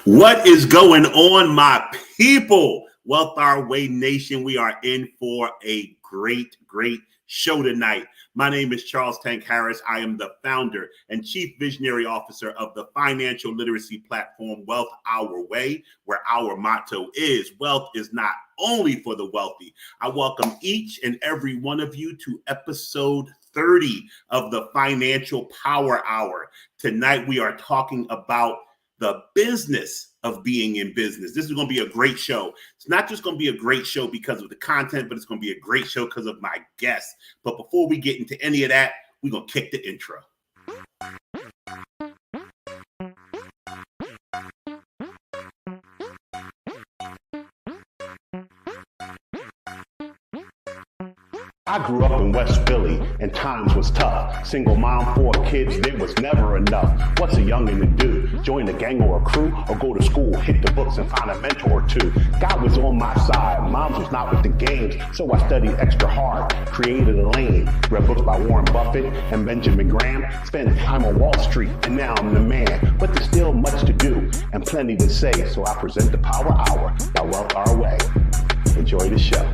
What is going on, my people? Wealth Our Way Nation. We are in for a great show tonight. My name is Charles Tank Harris. I am the founder and chief visionary officer of the financial literacy platform Wealth Our Way, where our motto is wealth is not only for the wealthy. I welcome each and every one of you to episode 30 of the Financial Power Hour. Tonight, we are talking about the business of being in business. This is going to be a great show. It's not just going to be a great show because of the content, but it's going to be a great show because of my guests. But before we get into any of that, we're going to kick the intro. I grew up in West Philly and times was tough. Single mom, 4 kids, there was never enough. What's a youngin' to do? Join a gang or a crew or go to school, hit the books and find a mentor or two. God was on my side, Mom's was not with the games, so I studied extra hard, created a lane, read books by Warren Buffett and Benjamin Graham, spent time on Wall Street, and now I'm the man. But there's still much to do and plenty to say, so I present the Power Hour by Wealth Our Way. Enjoy the show.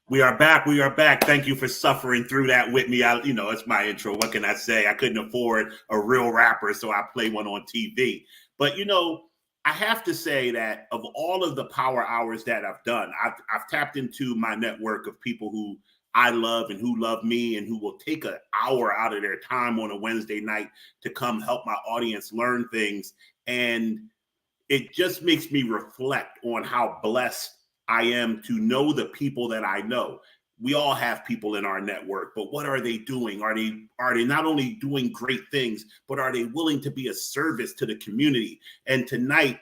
We are back. Thank you for suffering through that with me. It's my intro. What can I say? I couldn't afford a real rapper, so I play one on TV. But, I have to say that of all of the power hours that I've done, I've tapped into my network of people who I love and who love me and who will take an hour out of their time on a Wednesday night to come help my audience learn things. And it just makes me reflect on how blessed I am to know the people that I know. We all have people in our network, but what are they doing? Are they not only doing great things, but are they willing to be a service to the community? And tonight,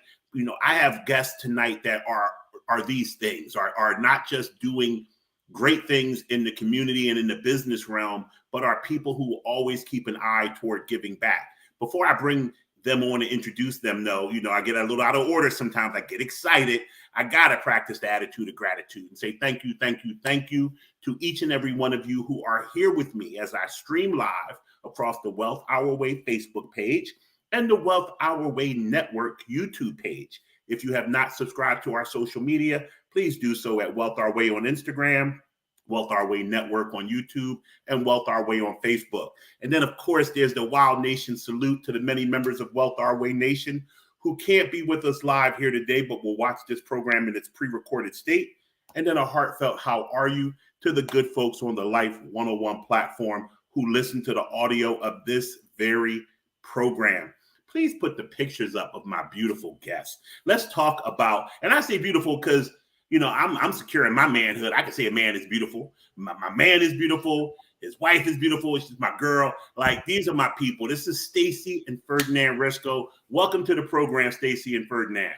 I have guests tonight that are these things, are not just doing great things in the community and in the business realm, but are people who always keep an eye toward giving back. Before I bring them on and introduce them, though, I get a little out of order sometimes. I get excited. I got to practice the attitude of gratitude and say thank you to each and every one of you who are here with me as I stream live across the Wealth Our Way Facebook page and the Wealth Our Way Network YouTube page. If you have not subscribed to our social media, please do so at Wealth Our Way on Instagram, Wealth Our Way Network on YouTube, and Wealth Our Way on Facebook. And then, of course, there's the Wild Nation salute to the many members of Wealth Our Way Nation who can't be with us live here today, but will watch this program in its pre-recorded state. And then a heartfelt how are you to the good folks on the Life 101 platform who listen to the audio of this very program. Please put the pictures up of my beautiful guests. Let's talk about, and I say beautiful because I'm secure in my manhood. I can say a man is beautiful. My man is beautiful. His wife is beautiful. She's my girl. Like, these are my people. This is Stacy and Ferdinand Risco. Welcome to the program, Stacy and Ferdinand.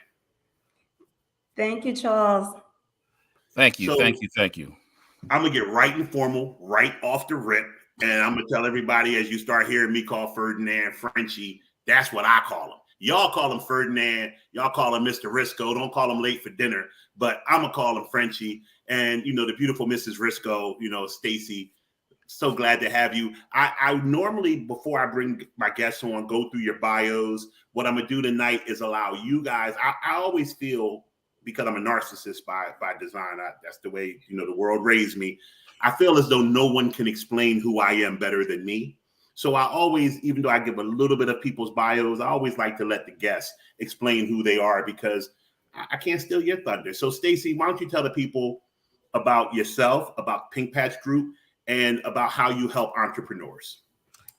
Thank you, Charles. Thank you. I'm going to get right informal, right off the rip. And I'm going to tell everybody, as you start hearing me call Ferdinand Frenchie, that's what I call him. Y'all call him Ferdinand. Y'all call him Mr. Risco. Don't call him late for dinner. But I'm going to call him Frenchie. And, the beautiful Mrs. Risco, Stacy, so glad to have you. I normally, before I bring my guests on, go through your bios. What I'm going to do tonight is allow you guys. I always feel, because I'm a narcissist by design, that's the way, the world raised me. I feel as though no one can explain who I am better than me. So I always, even though I give a little bit of people's bios, I always like to let the guests explain who they are because I can't steal your thunder. So Stacy, why don't you tell the people about yourself, about Pink Patch Group, and about how you help entrepreneurs?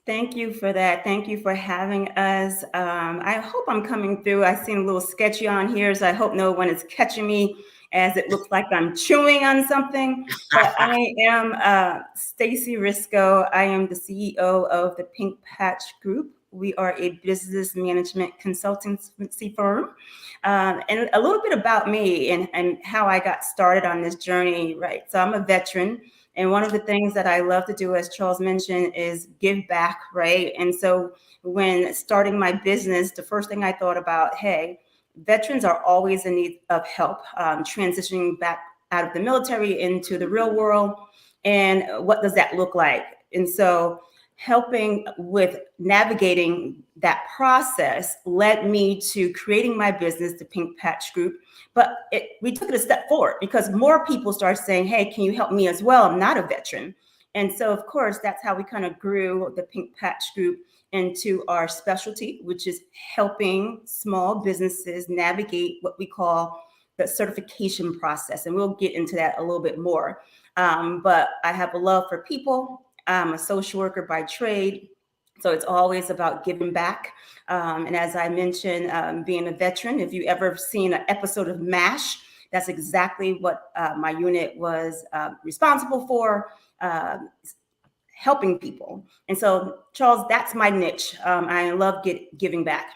Thank you for that. Thank you for having us. I hope I'm coming through. I seem a little sketchy on here, so I hope no one is catching me as it looks like I'm chewing on something. But I am Stacy Risco. I am the CEO of the Pink Patch Group. We are a business management consultancy firm. And a little bit about me and how I got started on this journey, right? So I'm a veteran. And one of the things that I love to do, as Charles mentioned, is give back, right? And so when starting my business, the first thing I thought about, hey, veterans are always in need of help, transitioning back out of the military into the real world. And what does that look like? And so helping with navigating that process led me to creating my business, the Pink Patch Group. But we took it a step forward because more people started saying, hey, can you help me as well? I'm not a veteran. And so, of course, that's how we kind of grew the Pink Patch Group into our specialty, which is helping small businesses navigate what we call the certification process. And we'll get into that a little bit more. But I have a love for people. I'm a social worker by trade. So it's always about giving back. And as I mentioned, being a veteran, if you ever seen an episode of MASH, that's exactly what my unit was responsible for. Helping people. And so, Charles, that's my niche. I love giving back.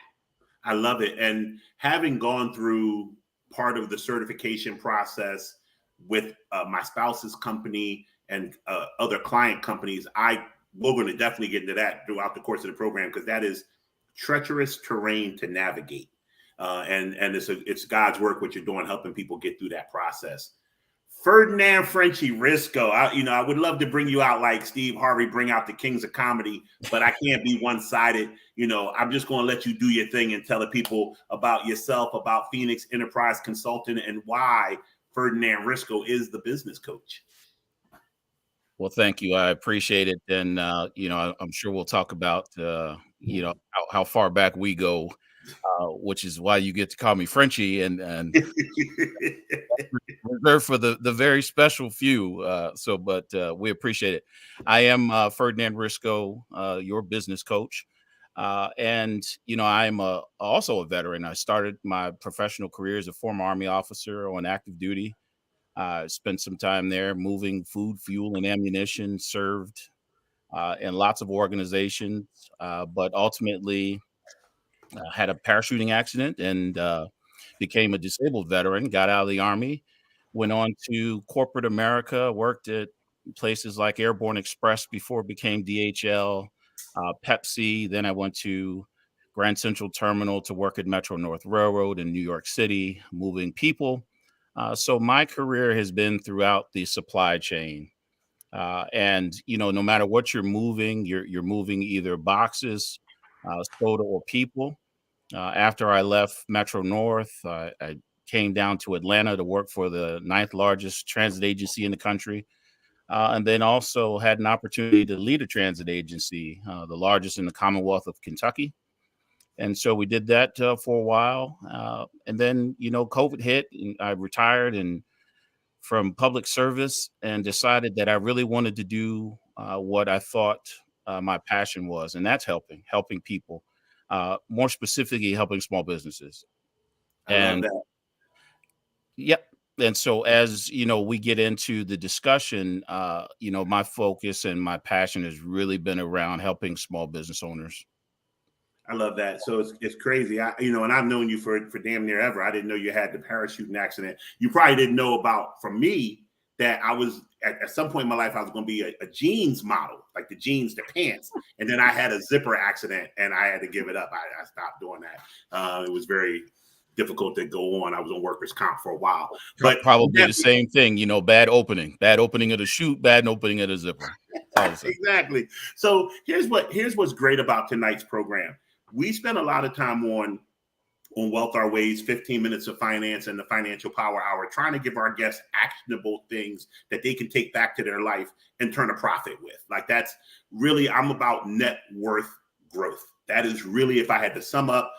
I love it. And having gone through part of the certification process with my spouse's company and other client companies, we're going to definitely get into that throughout the course of the program, because that is treacherous terrain to navigate. And it's God's work, what you're doing, helping people get through that process. Ferdinand Frenchy Risco, I would love to bring you out like Steve Harvey, bring out the kings of comedy, but I can't be one-sided. I'm just going to let you do your thing and tell the people about yourself, about Phoenix Enterprise Consulting, and why Ferdinand Risco is the business coach. Well, thank you. I appreciate it. And, I'm sure we'll talk about, how far back we go, which is why you get to call me Frenchie and reserved for the very special few. But we appreciate it. I am Ferdinand Risco, your business coach. And I'm also a veteran. I started my professional career as a former Army officer on active duty. Spent some time there moving food, fuel, and ammunition, served in lots of organizations, but ultimately had a parachuting accident and became a disabled veteran, got out of the Army, went on to corporate America, worked at places like Airborne Express before it became DHL, Pepsi. Then I went to Grand Central Terminal to work at Metro North Railroad in New York City, moving people. So my career has been throughout the supply chain. And no matter what you're moving either boxes, soda, or people. After I left Metro North, I came down to Atlanta to work for the 9th largest transit agency in the country. And then also had an opportunity to lead a transit agency, the largest in the Commonwealth of Kentucky. And so we did that for a while. And then, COVID hit and I retired from public service and decided that I really wanted to do what I thought my passion was. And that's helping people, more specifically, helping small businesses. I love that. Yep. And so as, we get into the discussion, my focus and my passion has really been around helping small business owners. I love that. So it's crazy. And I've known you for damn near ever. I didn't know you had the parachuting accident. You probably didn't know about, from me, that I was at some point in my life, I was going to be a jeans model, like the jeans, the pants. And then I had a zipper accident and I had to give it up. I stopped doing that. It was very difficult to go on. I was on workers' comp for a while, but probably the same thing, bad opening of the chute, bad opening of the zipper. Exactly. So here's what's great about tonight's program. We spend a lot of time on Wealth Our Ways, 15 Minutes of Finance, and the Financial Power Hour, trying to give our guests actionable things that they can take back to their life and turn a profit with. Like, that's really, I'm about net worth growth. That is really, if I had to sum up,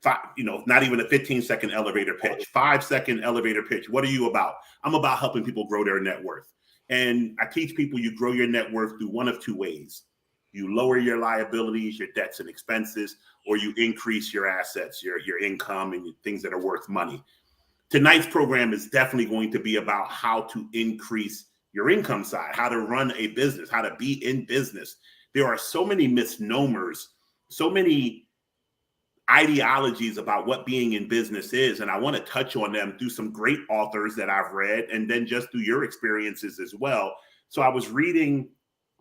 not even a 15-second elevator pitch, 5-second elevator pitch. What are you about? I'm about helping people grow their net worth. And I teach people you grow your net worth through one of two ways. You lower your liabilities, your debts and expenses, or you increase your assets, your income, and things that are worth money. Tonight's program is definitely going to be about how to increase your income side, how to run a business, how to be in business. There are so many misnomers, so many ideologies about what being in business is. And I want to touch on them through some great authors that I've read, and then just through your experiences as well. So I was reading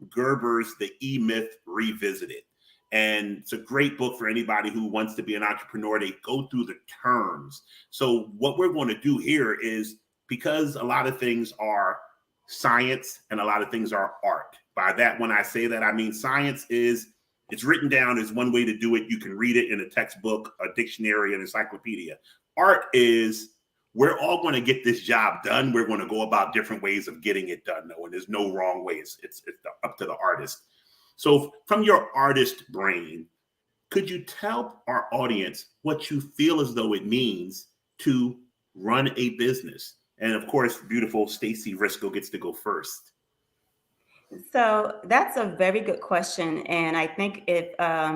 Gerber's The E-Myth Revisited. And it's a great book for anybody who wants to be an entrepreneur. They go through the terms. So what we're going to do here is, because a lot of things are science and a lot of things are art, By that, when I say that, I mean science is, it's written down as one way to do it. You can read it in a textbook, a dictionary, an encyclopedia. Art is, we're all going to get this job done. We're going to go about different ways of getting it done, though, and there's no wrong way. It's up to the artist. So from your artist brain, could you tell our audience what you feel as though it means to run a business? And of course, beautiful Stacey Risco gets to go first. So that's a very good question. And I think if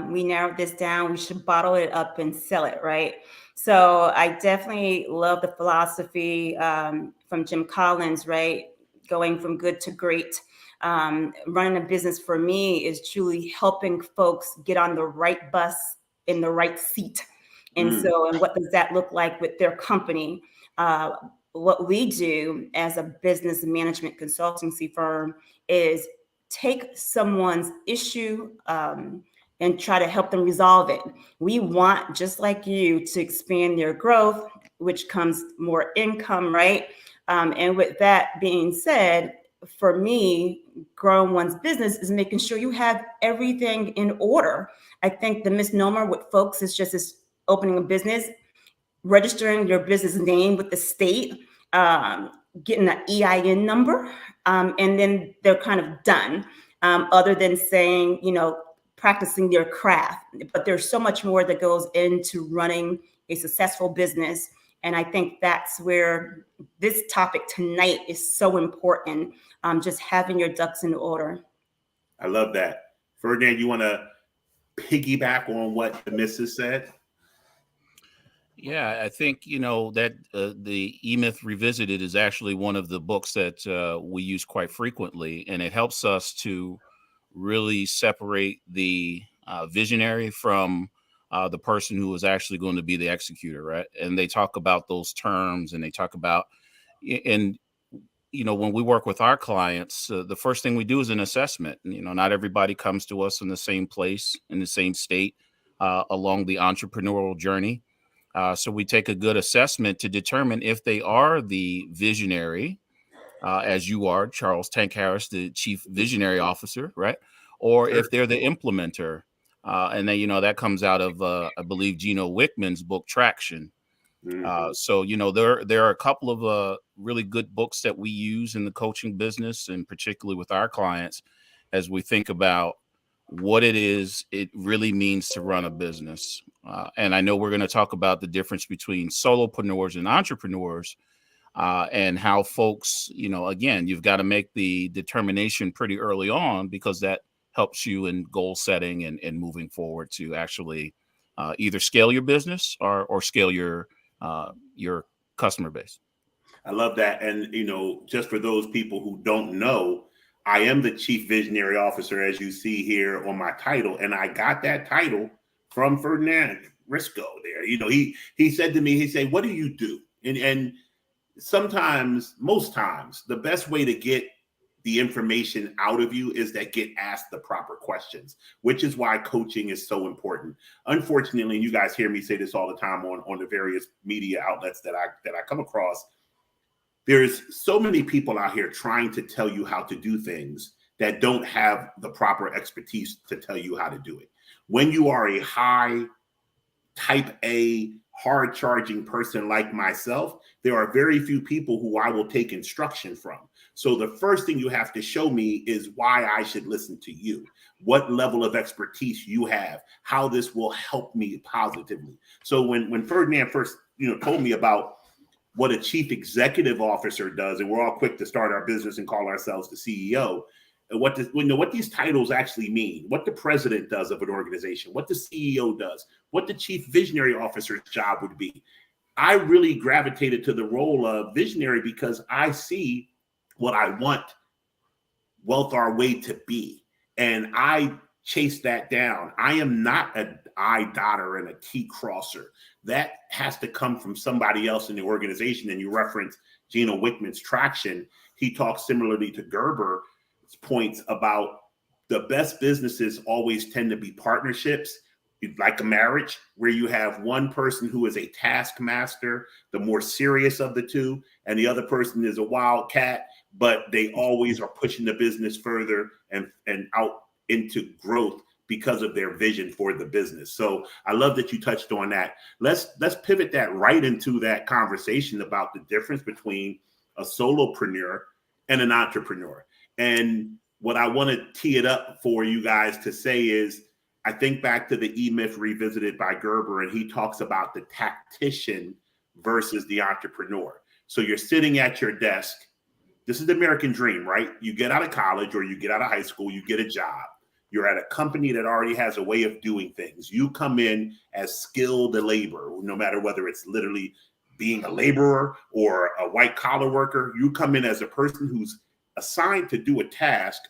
we narrow this down, we should bottle it up and sell it, right? So I definitely love the philosophy from Jim Collins, right? Going from good to great. Running a business for me is truly helping folks get on the right bus in the right seat. And so, and what does that look like with their company? What we do as a business management consultancy firm is take someone's issue and try to help them resolve it. We want, just like you, to expand their growth, which comes more income, right? And with that being said, for me, growing one's business is making sure you have everything in order. I think the misnomer with folks is just as opening a business, registering your business name with the state, getting an EIN number, and then they're kind of done, other than saying, practicing their craft. But there's so much more that goes into running a successful business. And I think that's where this topic tonight is so important, just having your ducks in order. I love that. Ferdinand, you want to piggyback on what the missus said? Yeah, I think, that the E-Myth Revisited is actually one of the books that we use quite frequently, and it helps us to really separate the visionary from the person who is actually going to be the executor, right? And they talk about those terms, and they talk about, and when we work with our clients, the first thing we do is an assessment. Not everybody comes to us in the same place, in the same state, along the entrepreneurial journey. So we take a good assessment to determine if they are the visionary, as you are, Charles Tank Harris, the Chief Visionary Officer, right? Or if they're the implementer. And then, that comes out of, I believe, Gino Wickman's book, Traction. So, there are a couple of really good books that we use in the coaching business, and particularly with our clients, as we think about what it really means to run a business. And I know we're going to talk about the difference between solopreneurs and entrepreneurs, and how folks, again, you've got to make the determination pretty early on, because that helps you in goal setting and moving forward to actually either scale your business or scale your customer base. I love that. And, just for those people who don't know, I am the Chief Visionary Officer, as you see here on my title. And I got that title from Ferdinand Risco there. He said to me, he said, "What do you do?" And sometimes, most times, the best way to get the information out of you is that get asked the proper questions, which is why coaching is so important. Unfortunately, and you guys hear me say this all the time on the various media outlets that I come across, there's so many people out here trying to tell you how to do things that don't have the proper expertise to tell you how to do it. When you are a high type A, hard charging person like myself, there are very few people who I will take instruction from. So the first thing you have to show me is why I should listen to you, what level of expertise you have, how this will help me positively. So when Ferdinand first told me about what a chief executive officer does, and we're all quick to start our business and call ourselves the CEO, and what these titles actually mean, what the president does of an organization, what the CEO does, what the chief visionary officer's job would be. I really gravitated to the role of visionary because I see what I want Wealth Our Way to be, and I chase that down. I am not an I dotter and a T crosser. That has to come from somebody else in the organization. And you reference Gino Wickman's Traction. He talks similarly to Gerber's points about the best businesses always tend to be partnerships, like a marriage, where you have one person who is a taskmaster, the more serious of the two, and the other person is a wildcat, but they always are pushing the business further and out into growth because of their vision for the business. So I love that you touched on that. Let's pivot that right into that conversation about the difference between a solopreneur and an entrepreneur. And what I want to tee it up for you guys to say is, I think back to the E-Myth Revisited by Gerber, and he talks about the tactician versus the entrepreneur. So you're sitting at your desk. This is the American dream, right? You get out of college or you get out of high school, you get a job. You're at a company that already has a way of doing things. You come in as skilled labor, no matter whether it's literally being a laborer or a white collar worker. You come in as a person who's assigned to do a task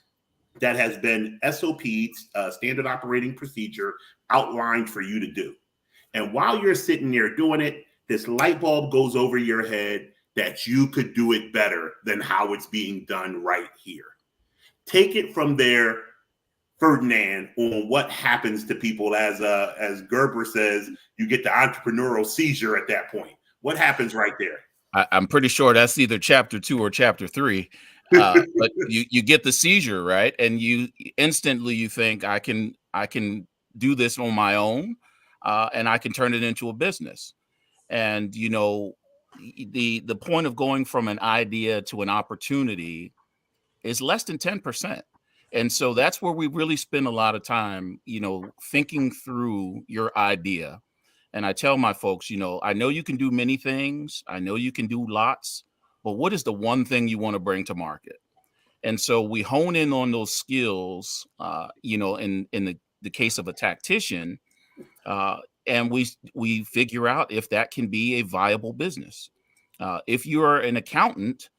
that has been SOP, standard operating procedure, outlined for you to do. And while you're sitting there doing it, this light bulb goes over your head that you could do it better than how it's being done right here. Take it from there, Ferdinand, on what happens to people as Gerber says, you get the entrepreneurial seizure at that point. What happens right there? I'm pretty sure that's either chapter 2 or chapter 3. But you get the seizure, right? And you instantly you think I can do this on my own, and I can turn it into a business. And you know, the point of going from an idea to an opportunity is less than 10%. And so that's where we really spend a lot of time, you know, thinking through your idea. And I tell my folks, you know, I know you can do many things. I know you can do lots, but what is the one thing you want to bring to market? And so we hone in on those skills, you know, in the case of a tactician, and we figure out if that can be a viable business. If you're an accountant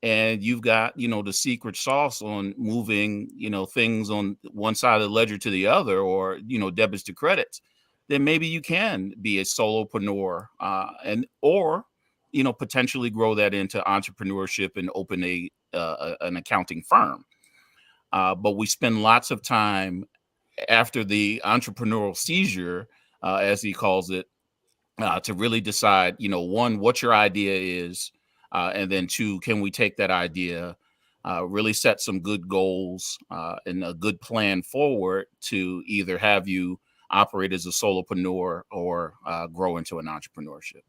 and you've got, you know, the secret sauce on moving, you know, things on one side of the ledger to the other, or, you know, debits to credits, then maybe you can be a solopreneur, or, you know, potentially grow that into entrepreneurship and open an accounting firm. But we spend lots of time after the entrepreneurial seizure, as he calls it, to really decide, you know, one, what your idea is, and then two, can we take that idea, really set some good goals and a good plan forward to either have you operate as a solopreneur or grow into an entrepreneurship.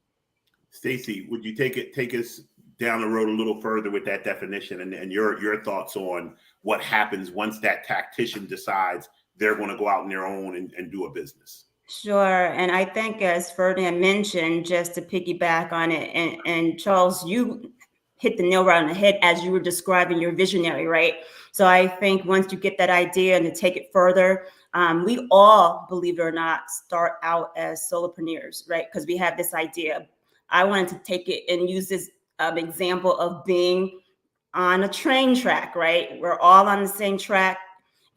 Stacey, would you take us down the road a little further with that definition and your thoughts on what happens once that tactician decides they're going to go out on their own and do a business? Sure. And I think, as Ferdinand mentioned, just to piggyback on it, and Charles, you hit the nail right on the head as you were describing your visionary, right? So I think once you get that idea and to take it further, we all, believe it or not, start out as solopreneurs, right? Because we have this idea. I wanted to take it and use this example of being on a train track, right? We're all on the same track.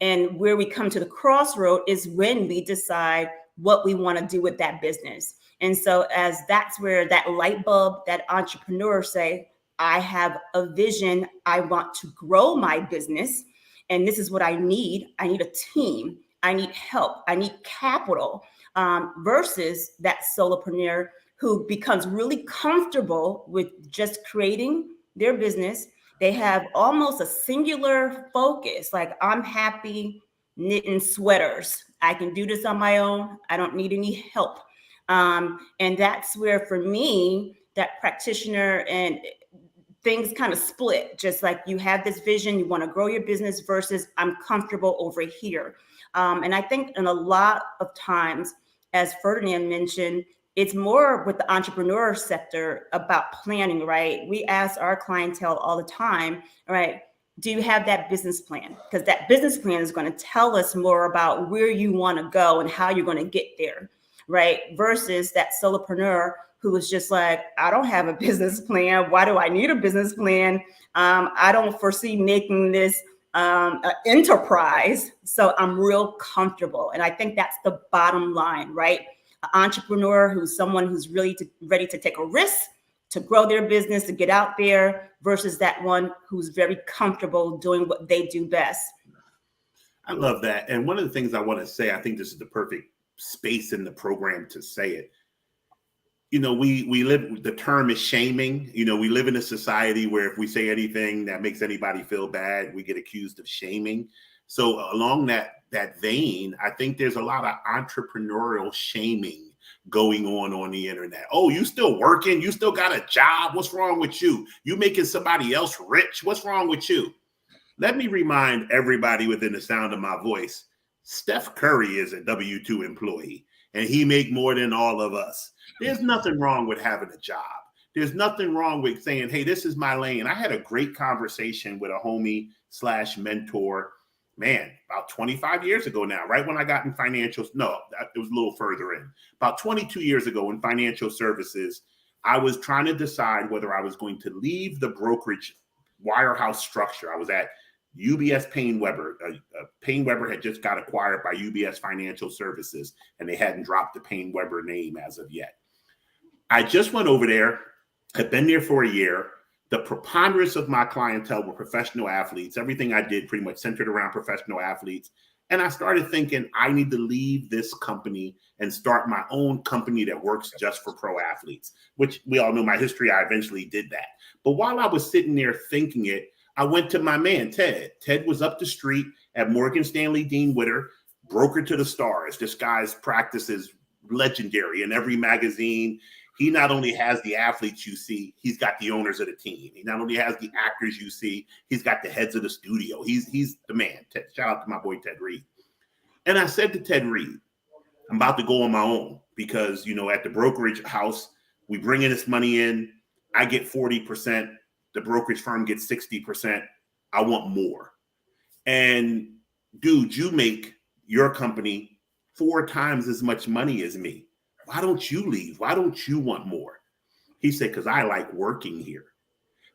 And where we come to the crossroad is when we decide what we want to do with that business. And so as that's where that light bulb, that entrepreneur say, I have a vision. I want to grow my business. And this is what I need. I need a team. I need help. I need capital, versus that solopreneur who becomes really comfortable with just creating their business. They have almost a singular focus. Like, I'm happy knitting sweaters. I can do this on my own. I don't need any help. And that's where, for me, that practitioner and things kind of split. Just like you have this vision, you want to grow your business versus I'm comfortable over here. And I think in a lot of times, as Ferdinand mentioned, it's more with the entrepreneur sector about planning, right? We ask our clientele all the time, right? Do you have that business plan? Because that business plan is going to tell us more about where you want to go and how you're going to get there, right? Versus that solopreneur who was just like, I don't have a business plan. Why do I need a business plan? I don't foresee making this an enterprise. So I'm real comfortable. And I think that's the bottom line, right? An entrepreneur who's someone who's really ready to take a risk, to grow their business, to get out there, versus that one who's very comfortable doing what they do best. I love that. And one of the things I want to say, I think this is the perfect space in the program to say it. we live, the term is shaming. We live in a society where if we say anything that makes anybody feel bad, we get accused of shaming. So along that vein, I think there's a lot of entrepreneurial shaming going on the internet. Oh, you still working? You still got a job? What's wrong with you? You making somebody else rich? What's wrong with you? Let me remind everybody within the sound of my voice, Steph Curry is a W-2 employee and he make more than all of us. There's nothing wrong with having a job. There's nothing wrong with saying, hey, this is my lane. I had a great conversation with a homie / mentor, man, about 25 years ago now, right when I got in financials. No, it was a little further in. About 22 years ago in financial services, I was trying to decide whether I was going to leave the brokerage wirehouse structure. I was at UBS Payne Weber. Payne Weber had just got acquired by UBS Financial Services, and they hadn't dropped the Payne Weber name as of yet. I just went over there, had been there for a year. The preponderance of my clientele were professional athletes. Everything I did pretty much centered around professional athletes. And I started thinking, I need to leave this company and start my own company that works just for pro athletes, which we all know my history. I eventually did that. But while I was sitting there thinking it, I went to my man, Ted. Ted was up the street at Morgan Stanley Dean Witter, broker to the stars. This guy's practice is legendary in every magazine. He not only has the athletes you see, he's got the owners of the team. He not only has the actors you see, he's got the heads of the studio. He's the man. Ted, shout out to my boy, Ted Reed. And I said to Ted Reed, I'm about to go on my own because, at the brokerage house, we bring in this money in. I get 40%. The brokerage firm gets 60%. I want more. And dude, you make your company 4 times as much money as me. Why don't you leave? Why don't you want more? He said, because I like working here.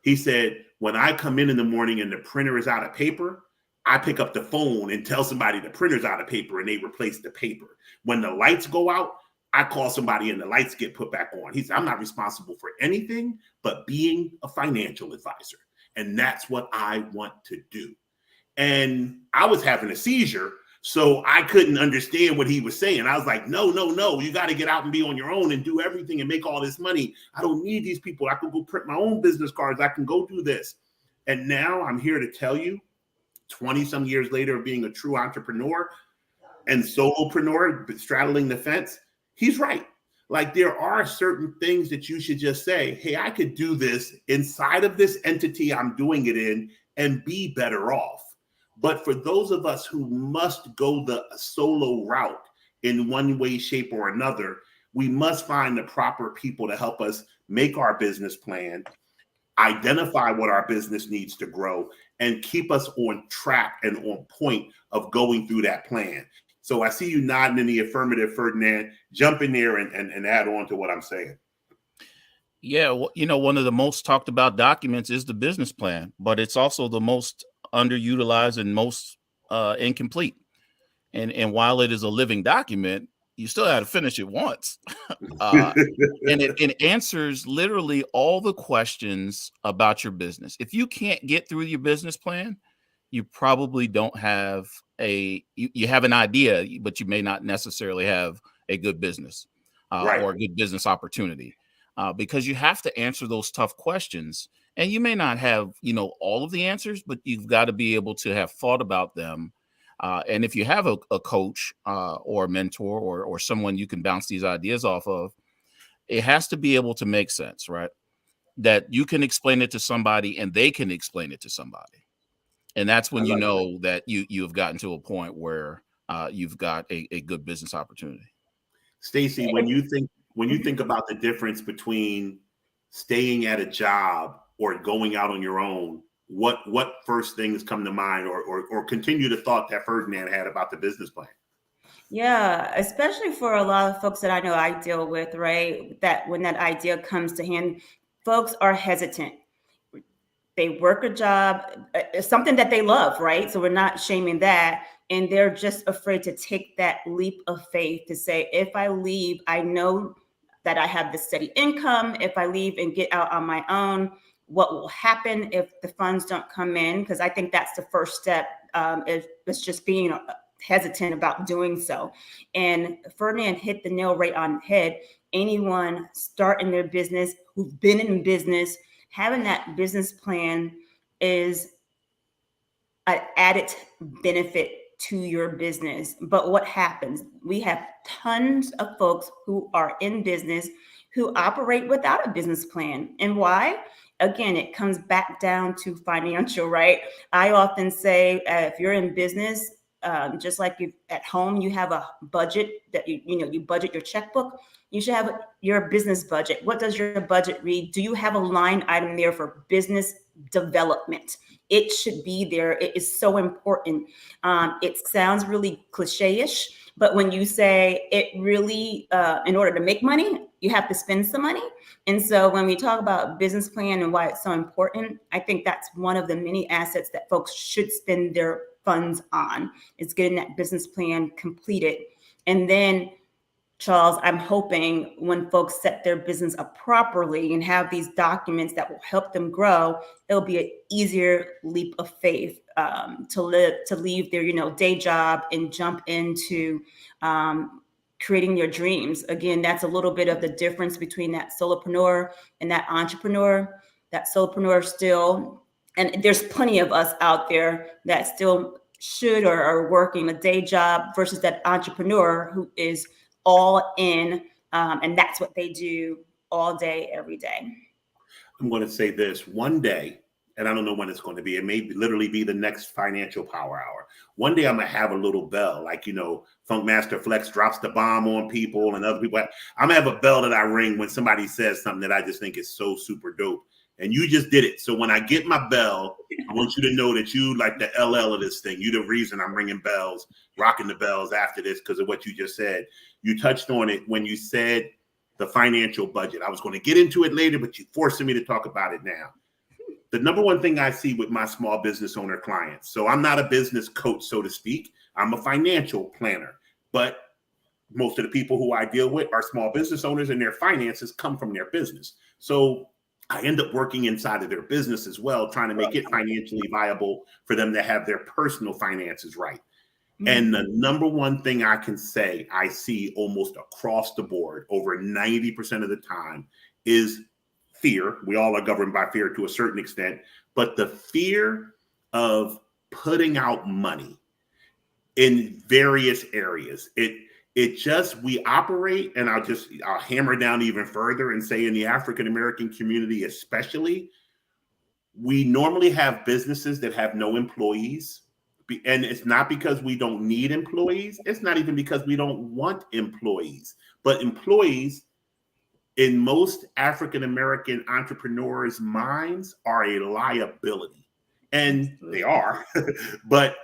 He said, when I come in the morning and the printer is out of paper, I pick up the phone and tell somebody the printer's out of paper and they replace the paper. When the lights go out, I call somebody and the lights get put back on. He said, I'm not responsible for anything but being a financial advisor. And that's what I want to do. And I was having a seizure, so I couldn't understand what he was saying. I was like, no, you got to get out and be on your own and do everything and make all this money. I don't need these people. I can go print my own business cards. I can go do this. And now I'm here to tell you, 20 some years later of being a true entrepreneur and solopreneur straddling the fence, he's right. Like there are certain things that you should just say, hey, I could do this inside of this entity I'm doing it in and be better off. But for those of us who must go the solo route in one way, shape, or another, we must find the proper people to help us make our business plan, identify what our business needs to grow, and keep us on track and on point of going through that plan. So I see you nodding in the affirmative, Ferdinand. Jump in there and add on to what I'm saying. Yeah, well, one of the most talked about documents is the business plan, but it's also the most underutilized and most incomplete. And while it is a living document, you still have to finish it once. And it answers literally all the questions about your business. If you can't get through your business plan, you probably don't have you have an idea, but you may not necessarily have a good business right. or a good business opportunity because you have to answer those tough questions. And you may not have, all of the answers, but you've got to be able to have thought about them. And if you have a coach or a mentor or someone you can bounce these ideas off of, it has to be able to make sense, right? That you can explain it to somebody and they can explain it to somebody. And that's when you know that you have gotten to a point where you've got a good business opportunity. Stacey, when you think about the difference between staying at a job or going out on your own, what first things come to mind or continue the thought that Ferdinand had about the business plan? Yeah, especially for a lot of folks that I know I deal with, right? That when that idea comes to hand, folks are hesitant. They work a job, it's something that they love, right? So we're not shaming that. And they're just afraid to take that leap of faith to say, if I leave, I know that I have this steady income. If I leave and get out on my own, what will happen if the funds don't come in? Because I think that's the first step. It's just being hesitant about doing so. And Ferdinand hit the nail right on the head. anyone starting their business who's been in business, having that business plan is an added benefit to your business. But what happens? We have tons of folks who are in business who operate without a business plan. And why? Again, it comes back down to financial, right? I often say if you're in business, just like you at home, you have a budget that you budget your checkbook. You should have your business budget. What does your budget read? Do you have a line item there for business development? It should be there. It is so important. It sounds really cliche-ish, but when you say it really, in order to make money, you have to spend some money. And so when we talk about business plan and why it's so important, I think that's one of the many assets that folks should spend their funds on, is getting that business plan completed. And then, Charles, I'm hoping when folks set their business up properly and have these documents that will help them grow, it'll be an easier leap of faith to leave their day job and jump into creating your dreams. Again, that's a little bit of the difference between that solopreneur and that entrepreneur. That solopreneur still, and there's plenty of us out there that still should or are working a day job, versus that entrepreneur who is all in, and that's what they do all day, every day. I'm going to say this one day, and I don't know when it's going to be. It may literally be the next Financial Power Hour. One day I'm going to have a little bell, like, Funk Master Flex drops the bomb on people and other people. I'm going to have a bell that I ring when somebody says something that I just think is so super dope. And you just did it. So when I get my bell, I want you to know that you like the LL of this thing. You're the reason I'm ringing bells, rocking the bells after this, because of what you just said. You touched on it when you said the financial budget. I was going to get into it later, but you forced me to talk about it now. The number one thing I see with my small business owner clients, so I'm not a business coach, so to speak. I'm a financial planner, but most of the people who I deal with are small business owners, and their finances come from their business. So I end up working inside of their business as well, trying to make it financially viable for them to have their personal finances right. And the number one thing I can say I see almost across the board over 90% of the time is fear. We all are governed by fear to a certain extent, but the fear of putting out money in various areas. We operate, and I'll hammer down even further and say in the African-American community especially, we normally have businesses that have no employees. And it's not because we don't need employees. It's not even because we don't want employees. But employees in most African-American entrepreneurs' minds are a liability. And they are. But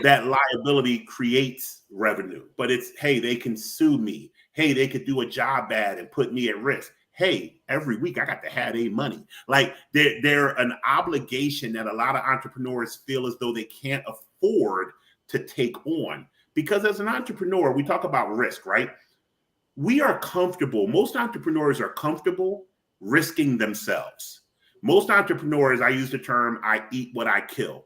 that liability creates revenue. But it's, hey, they can sue me. Hey, they could do a job ad and put me at risk. Hey, every week I got to have their money. Like they're an obligation that a lot of entrepreneurs feel as though they can't afford to take on. Because as an entrepreneur, we talk about risk, right? We are comfortable. Most entrepreneurs are comfortable risking themselves. Most entrepreneurs, I use the term, I eat what I kill.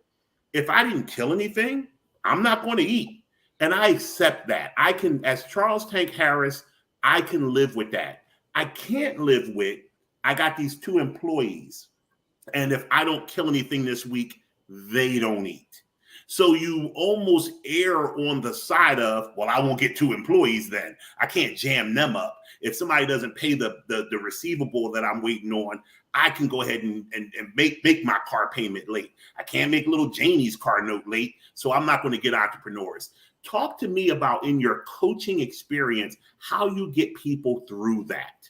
If I didn't kill anything, I'm not going to eat. And I accept that. I can, as Charles Tank Harris, I can live with that. I can't live with, I got these 2 employees, and if I don't kill anything this week, they don't eat. So you almost err on the side of, well, I won't get 2 employees then. I can't jam them up. If somebody doesn't pay the receivable that I'm waiting on, I can go ahead and make my car payment late. I can't make little Janie's car note late, so I'm not going to get entrepreneurs. Talk to me about, in your coaching experience, how you get people through that.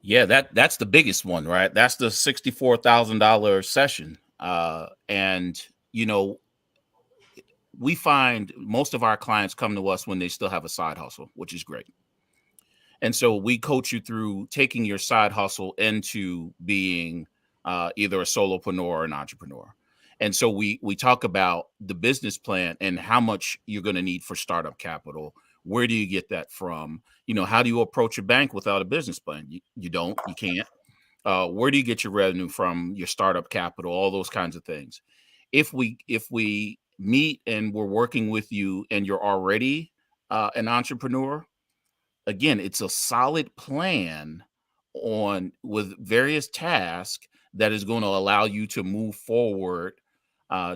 Yeah, that's the biggest one, right? That's the $64,000 session. And we find most of our clients come to us when they still have a side hustle, which is great. And so we coach you through taking your side hustle into being either a solopreneur or an entrepreneur. And so we talk about the business plan and how much you're going to need for startup capital. Where do you get that from? How do you approach a bank without a business plan? You can't. Where do you get your revenue from, your startup capital, all those kinds of things? If we meet and we're working with you and you're already an entrepreneur, again, it's a solid plan on with various tasks that is going to allow you to move forward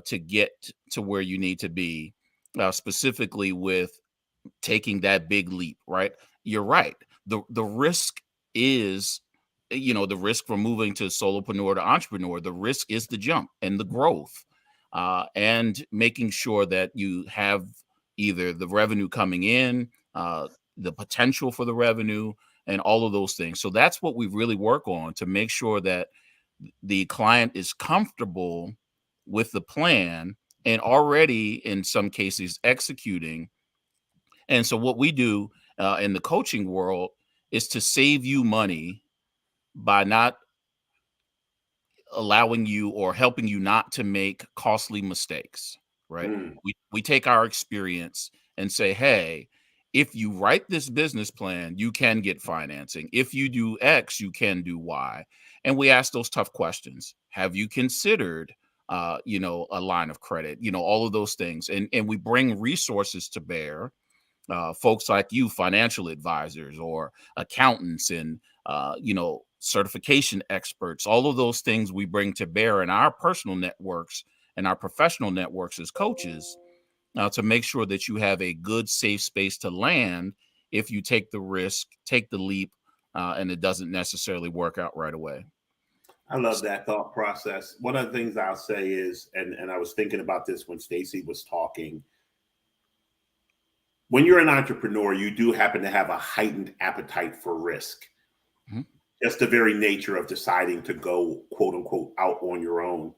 to get to where you need to be, specifically with taking that big leap, right? You're right. The risk is, the risk from moving to solopreneur to entrepreneur, the risk is the jump and the growth, and making sure that you have either the revenue coming in, the potential for the revenue, and all of those things. So that's what we really work on to make sure that the client is comfortable with the plan and already in some cases executing. And so what we do in the coaching world is to save you money by not allowing you or helping you not to make costly mistakes, right? Mm. We take our experience and say, hey, if you write this business plan, you can get financing. If you do X, you can do Y. And we ask those tough questions. Have you considered, a line of credit, all of those things. And we bring resources to bear, folks like you, financial advisors or accountants and, certification experts, all of those things we bring to bear in our personal networks and our professional networks as coaches, to make sure that you have a good, safe space to land if you take the risk, take the leap, and it doesn't necessarily work out right away. I love that thought process. One of the things I'll say is, and I was thinking about this when Stacy was talking, when you're an entrepreneur, you do happen to have a heightened appetite for risk. Mhm. Just the very nature of deciding to go, quote unquote, out on your own.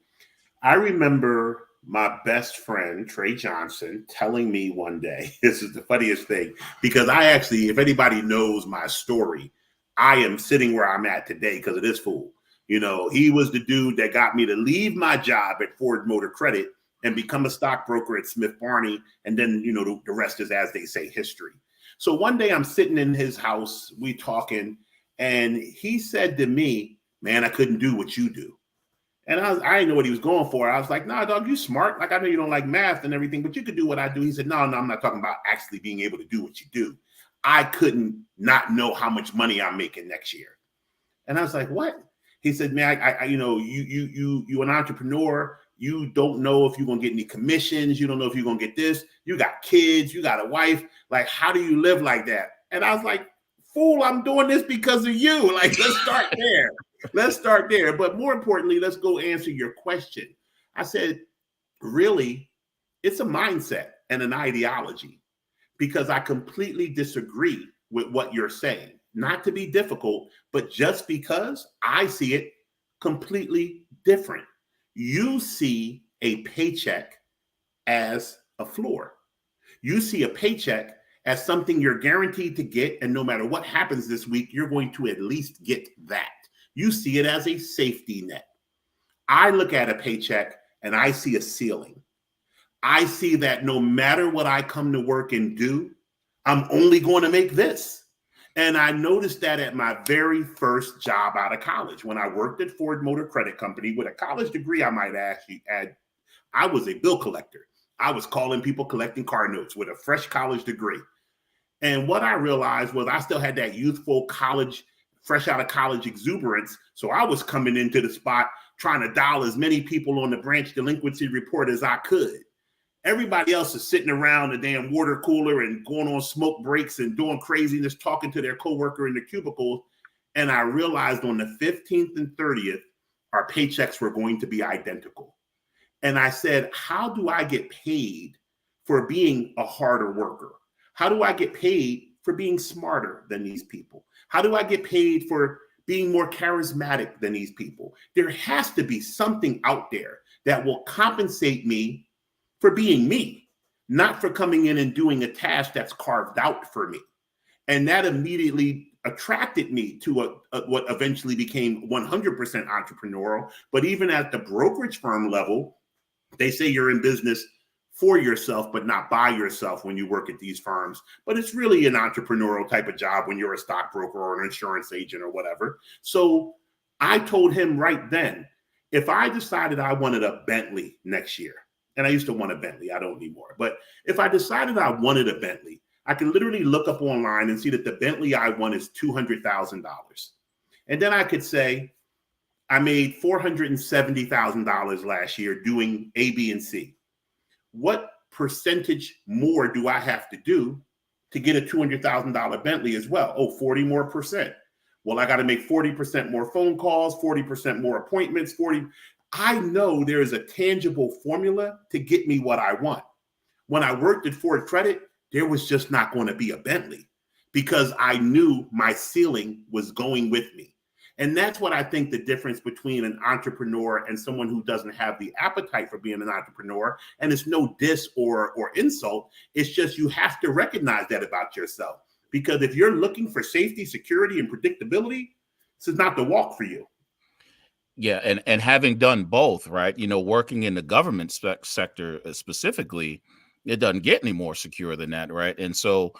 I remember my best friend, Trey Johnson, telling me one day, this is the funniest thing, because I actually, if anybody knows my story, I am sitting where I'm at today because of this fool. He was the dude that got me to leave my job at Ford Motor Credit and become a stockbroker at Smith Barney. And then, the rest is, as they say, history. So one day I'm sitting in his house, we talking, and he said to me, man, I couldn't do what you do. And I didn't know what he was going for. I was like, nah, dog, you smart. Like, I know you don't like math and everything, but you could do what I do. He said, no, I'm not talking about actually being able to do what you do. I couldn't not know how much money I'm making next year. And I was like, what? He said, man, you an entrepreneur. You don't know if you're going to get any commissions. You don't know if you're going to get this. You got kids. You got a wife. Like, how do you live like that? And I was like, fool, I'm doing this because of you. Like, let's start there. Let's start there. But more importantly, let's go answer your question. I said, really, it's a mindset and an ideology, because I completely disagree with what you're saying. Not to be difficult, but just because I see it completely different. You see a paycheck as a floor. You see a paycheck as something you're guaranteed to get, and no matter what happens this week, you're going to at least get that. You see it as a safety net. I look at a paycheck and I see a ceiling. I see that no matter what I come to work and do, I'm only going to make this. And I noticed that at my very first job out of college, when I worked at Ford Motor Credit Company with a college degree, I might actually add, I was a bill collector. I was calling people, collecting car notes with a fresh college degree. And what I realized was I still had that youthful college, fresh out of college exuberance. So I was coming into the spot trying to dial as many people on the branch delinquency report as I could. Everybody else is sitting around the damn water cooler and going on smoke breaks and doing craziness, talking to their coworker in the cubicles. And I realized on the 15th and 30th, our paychecks were going to be identical. And I said, how do I get paid for being a harder worker? How do I get paid for being smarter than these people? How do I get paid for being more charismatic than these people? There has to be something out there that will compensate me for being me, not for coming in and doing a task that's carved out for me. And that immediately attracted me to what eventually became 100% entrepreneurial. But even at the brokerage firm level, they say you're in business for yourself, but not by yourself when you work at these firms. But it's really an entrepreneurial type of job when you're a stockbroker or an insurance agent or whatever. So I told him right then, if I decided I wanted a Bentley next year, and I used to want a Bentley, I don't anymore, but if I decided I wanted a Bentley, I can literally look up online and see that the Bentley I want is $200,000. And then I could say, I made $470,000 last year doing A, B, and C. What percentage more do I have to do to get a $200,000 Bentley as well? Oh, 40 more percent. Well, I got to make 40% more phone calls, 40% more appointments, 40. I know there is a tangible formula to get me what I want. When I worked at Ford Credit, there was just not going to be a Bentley because I knew my ceiling was going with me. And that's what I think the difference between an entrepreneur and someone who doesn't have the appetite for being an entrepreneur, and it's no diss or insult, it's just you have to recognize that about yourself. Because if you're looking for safety, security, and predictability, this is not the walk for you. Yeah, and having done both, right? You know, working in the government sector specifically, it doesn't get any more secure than that, right? And so,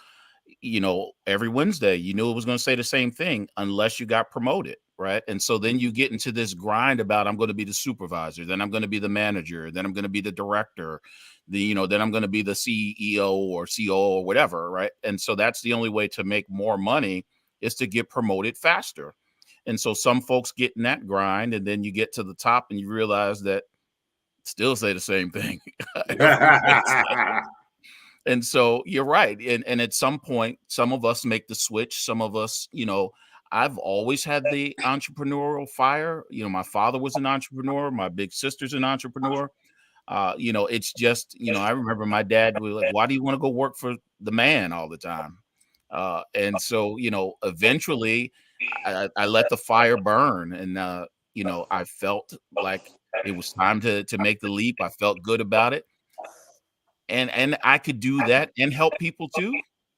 you know, every Wednesday, you knew it was going to say the same thing unless you got promoted, right? And so then you get into this grind about I'm going to be the supervisor, then I'm going to be the manager, then I'm going to be the director, then I'm going to be the CEO or COO or whatever, right? And so that's the only way to make more money is to get promoted faster. And so some folks get in that grind, and then you get to the top and you realize that still say the same thing. And so you're right. And at some point, some of us make the switch. Some of us, I've always had the entrepreneurial fire. You know, my father was an entrepreneur. My big sister's an entrepreneur. It's just, I remember my dad was like, why do you want to go work for the man all the time? And so, eventually I let the fire burn, and, I felt like it was time to make the leap. I felt good about it. And I could do that and help people too.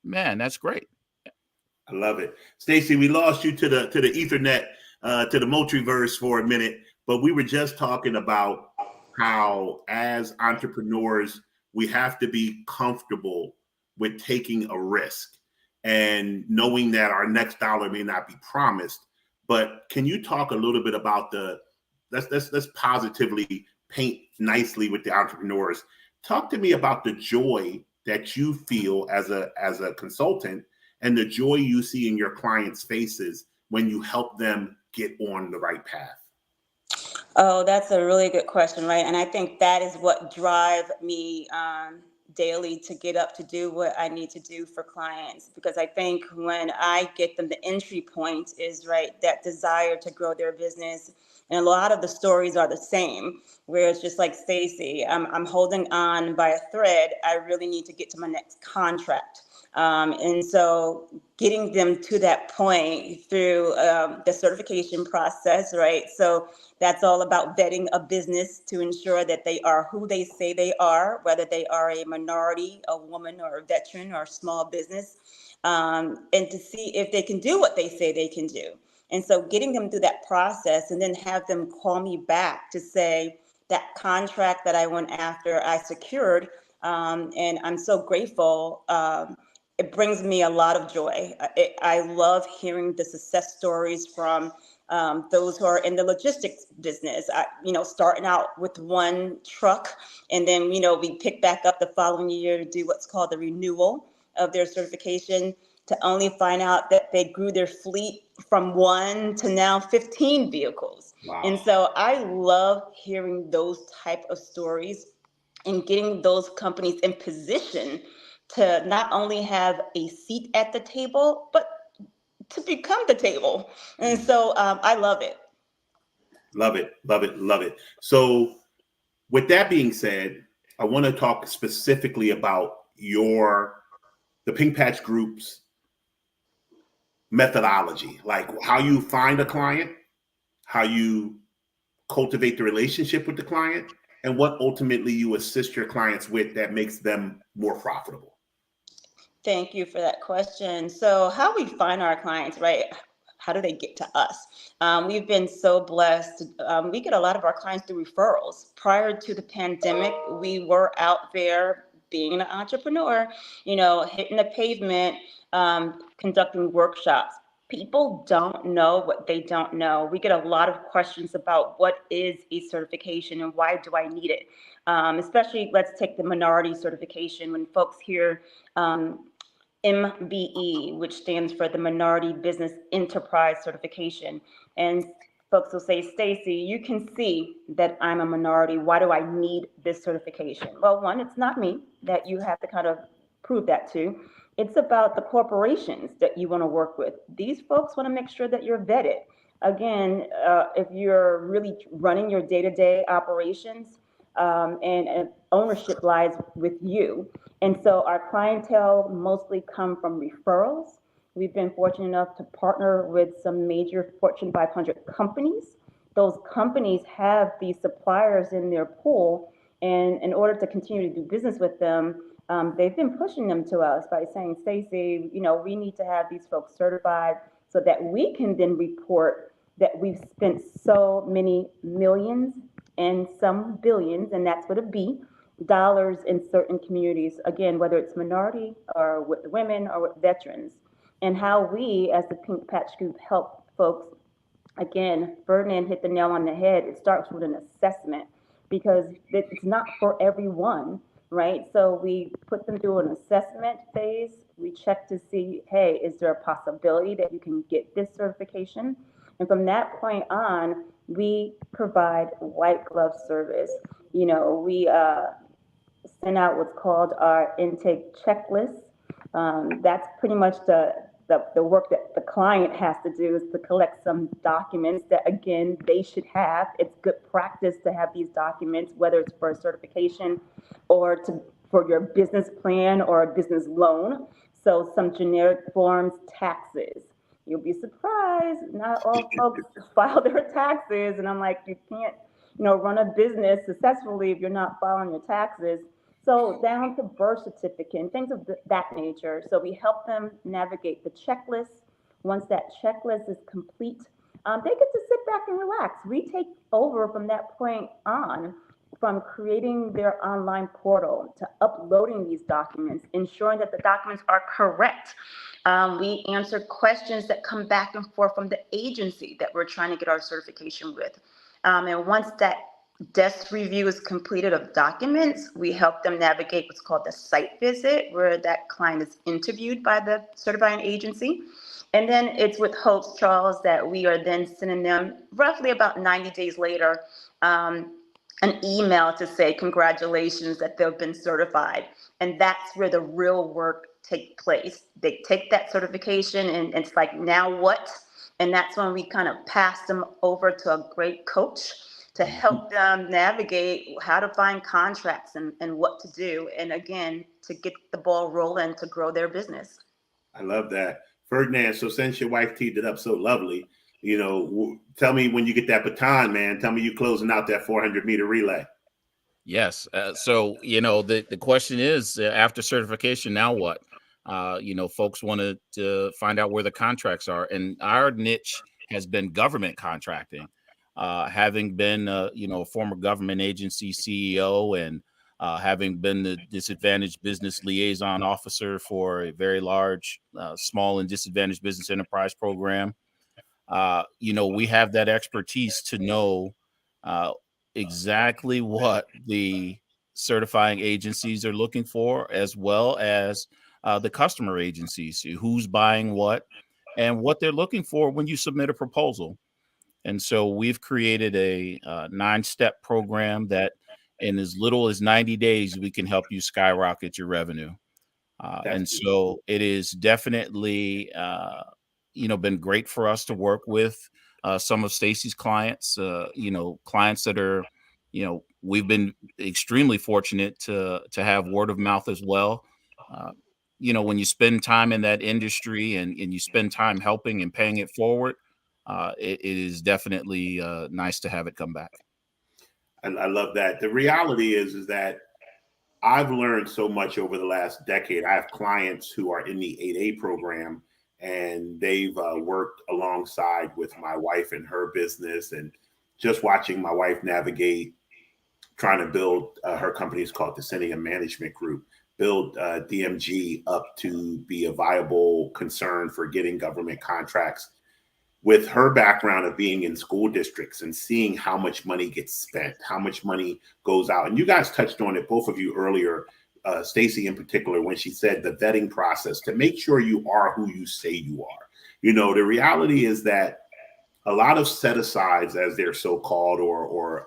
Man, that's great. I love it. Stacey, we lost you to the Ethernet, to the multiverse for a minute, but we were just talking about how as entrepreneurs, we have to be comfortable with taking a risk and knowing that our next dollar may not be promised. But can you talk a little bit about let's positively paint nicely with the entrepreneurs. Talk to me about the joy that you feel as a consultant and the joy you see in your clients' faces when you help them get on the right path. Oh, that's a really good question, right? And I think that is what drives me daily to get up to do what I need to do for clients. Because I think when I get them, the entry point is right, that desire to grow their business. And a lot of the stories are the same, where it's just like, Stacey, I'm holding on by a thread. I really need to get to my next contract. And so getting them to that point through the certification process, right? So that's all about vetting a business to ensure that they are who they say they are, whether they are a minority, a woman, or a veteran, or a small business, and to see if they can do what they say they can do. And so getting them through that process and then have them call me back to say that contract that I went after, I secured, and I'm so grateful. It brings me a lot of joy. I love hearing the success stories from those who are in the logistics business, starting out with one truck, and then, we pick back up the following year to do what's called the renewal of their certification, to only find out that they grew their fleet from 1 to now 15 vehicles. Wow. And so I love hearing those type of stories and getting those companies in position to not only have a seat at the table, but to become the table. And so I love it. Love it, love it, love it. So with that being said, I want to talk specifically about the Pink Patch Group's methodology, like how you find a client, how you cultivate the relationship with the client, and what ultimately you assist your clients with that makes them more profitable. Thank you for that question. So how we find our clients, right? How do they get to us? We've been so blessed. We get a lot of our clients through referrals. Prior to the pandemic, we were out there being an entrepreneur, hitting the pavement, conducting workshops. People don't know what they don't know. We get a lot of questions about what is a certification and why do I need it? Especially, let's take the minority certification. When folks hear MBE, which stands for the Minority Business Enterprise Certification. And folks will say, Stacy, you can see that I'm a minority. Why do I need this certification? Well, one, it's not me that you have to kind of prove that to. It's about the corporations that you want to work with. These folks want to make sure that you're vetted. Again, if you're really running your day-to-day operations, and ownership lies with you. And so our clientele mostly come from referrals. We've been fortunate enough to partner with some major Fortune 500 companies. Those companies have these suppliers in their pool, and in order to continue to do business with them, they've been pushing them to us by saying, Stacy, we need to have these folks certified so that we can then report that we've spent so many millions and some billions, and that's with a B, dollars in certain communities, again, whether it's minority or with women or with veterans, and how we as the Pink Patch Group help folks. Again, Ferdinand hit the nail on the head. It starts with an assessment because it's not for everyone, right? So we put them through an assessment phase. We check to see, hey, is there a possibility that you can get this certification? And from that point on, we provide white glove service. We send out what's called our intake checklist. That's pretty much the work that the client has to do, is to collect some documents that, again, they should have. It's good practice to have these documents, whether it's for a certification or for your business plan or a business loan. So some generic forms, taxes. You'll be surprised, not all folks file their taxes. And I'm like, you can't, run a business successfully if you're not filing your taxes. So down to birth certificate and things of that nature. So we help them navigate the checklist. Once that checklist is complete, they get to sit back and relax. We take over from that point on, from creating their online portal to uploading these documents, ensuring that the documents are correct. We answer questions that come back and forth from the agency that we're trying to get our certification with. And once that desk review is completed of documents, we help them navigate what's called the site visit, where that client is interviewed by the certifying agency. And then it's with hopes, Charles, that we are then sending them roughly about 90 days later, an email to say congratulations that they've been certified. And that's where the real work takes place. They take that certification and it's like, now what? And that's when we kind of pass them over to a great coach to help them navigate how to find contracts and what to do. And again, to get the ball rolling to grow their business. I love that. Ferdinand, so since your wife teed it up so lovely, tell me when you get that baton, man, tell me you closing out that 400-meter relay. Yes. So, the question is, after certification, now what? Folks want to find out where the contracts are. And our niche has been government contracting. Having been, a former government agency CEO and having been the disadvantaged business liaison officer for a very large, small and disadvantaged business enterprise program, we have that expertise to know exactly what the certifying agencies are looking for, as well as the customer agencies, who's buying what and what they're looking for when you submit a proposal. And so we've created a 9-step program that in as little as 90 days, we can help you skyrocket your revenue. And so it is definitely, been great for us to work with some of Stacy's clients, clients that are, we've been extremely fortunate to have word of mouth as well. When you spend time in that industry and you spend time helping and paying it forward, it is definitely nice to have it come back. I love that. The reality is that I've learned so much over the last decade. I have clients who are in the 8A program, and they've worked alongside with my wife and her business, and just watching my wife navigate, trying to build her company is called Decennium Management Group, build DMG up to be a viable concern for getting government contracts. With her background of being in school districts and seeing how much money gets spent, how much money goes out. And you guys touched on it, both of you earlier, Stacy in particular, when she said the vetting process to make sure you are who you say you are. You know, the reality is that a lot of set asides, as they're so called, or